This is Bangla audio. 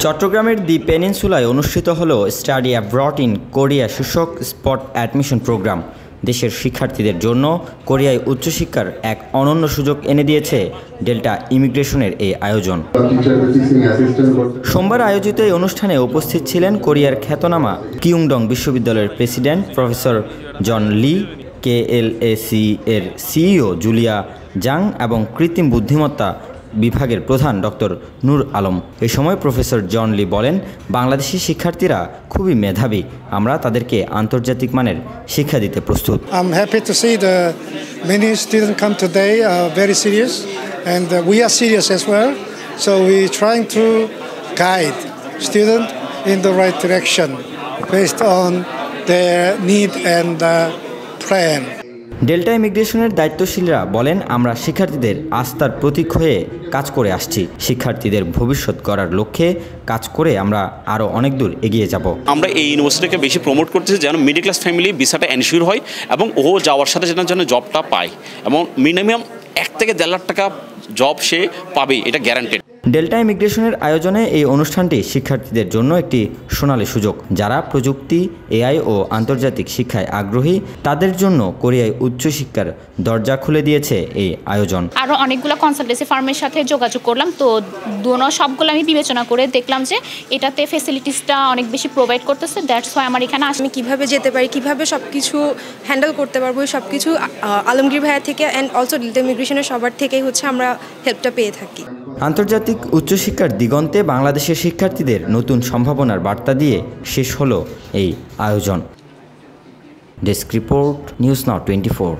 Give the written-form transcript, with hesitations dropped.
চট্টগ্রামের দি পেনিনসুলায় অনুষ্ঠিত হল স্টাডি অ্যাব্রড ইন কোরিয়া শীর্ষক স্পট অ্যাডমিশন প্রোগ্রাম। দেশের শিক্ষার্থীদের জন্য কোরিয়ায় উচ্চশিক্ষার এক অনন্য সুযোগ এনে দিয়েছে ডেল্টা ইমিগ্রেশনের এই আয়োজন। সোমবার আয়োজিত এই অনুষ্ঠানে উপস্থিত ছিলেন কোরিয়ার খ্যাতনামা কিয়ংডং বিশ্ববিদ্যালয়ের প্রেসিডেন্ট প্রফেসর জন লি, KLAC এর সিইও জুলিয়া জাং এবং কৃত্রিম বুদ্ধিমত্তা বিভাগের প্রধান ডক্টর নূর আলম। এই সময় প্রফেসর জন লি বলেন, বাংলাদেশি শিক্ষার্থীরা খুবই মেধাবী, আমরা তাদেরকে আন্তর্জাতিক মানের শিক্ষা দিতে প্রস্তুত। I'm happy to see the many students come today very serious and we are serious as well. So we trying to guide students in the right direction based on their need and plan. Delta ইমিগ্রেশনের দায়িত্বশীলরা বলেন, আমরা শিক্ষার্থীদের আস্থার প্রতীক হয়ে কাজ করে আসছি। শিক্ষার্থীদের ভবিষ্যৎ গড়ার লক্ষ্যে কাজ করে আমরা আরও অনেক দূর এগিয়ে যাব। আমরা এই ইউনিভার্সিটিকে বেশি প্রমোট করতেছি যেন মিডল ক্লাস ফ্যামিলি ভিসাটা এনশিওর হয় এবং ও যাওয়ার সাথে যেন জবটা পায় এবং মিনিমাম 1 থেকে 1.5 লাখ টাকা জব সে পাবে, এটা গ্যারান্টেড। ডেল্টা ইমিগ্রেশনের আয়োজনে এই অনুষ্ঠানটি শিক্ষার্থীদের জন্য একটি সোনালী সুযোগ। যারা প্রযুক্তি, AI ও আন্তর্জাতিক শিক্ষায় আগ্রহী তাদের জন্য কোরিয়ায় উচ্চশিক্ষার দরজা খুলে দিয়েছে এই আয়োজন। আরও অনেকগুলো কনসালটেন্সি ফার্মের সাথে যোগাযোগ করলাম, তো সবগুলো আমি বিবেচনা করে দেখলাম যে এটাতে ফেসিলিটিসটা অনেক বেশি প্রোভাইড করতেছে। দ্যাটস ওয়াই আমার এখানে আমি কীভাবে যেতে পারি, কীভাবে সব কিছু হ্যান্ডেল করতে পারবো, সব কিছু আলমগীর ভাইয়া থেকে অ্যান্ড অলসো ডেল্টা ইমিগ্রেশনের সবার থেকেই আমরা হেল্পটা পেয়ে থাকি। আন্তর্জাতিক উচ্চশিক্ষার দিগন্তে বাংলাদেশের শিক্ষার্থীদের নতুন সম্ভাবনার বার্তা দিয়ে শেষ হলো এই আয়োজন। Desk report, news now 24।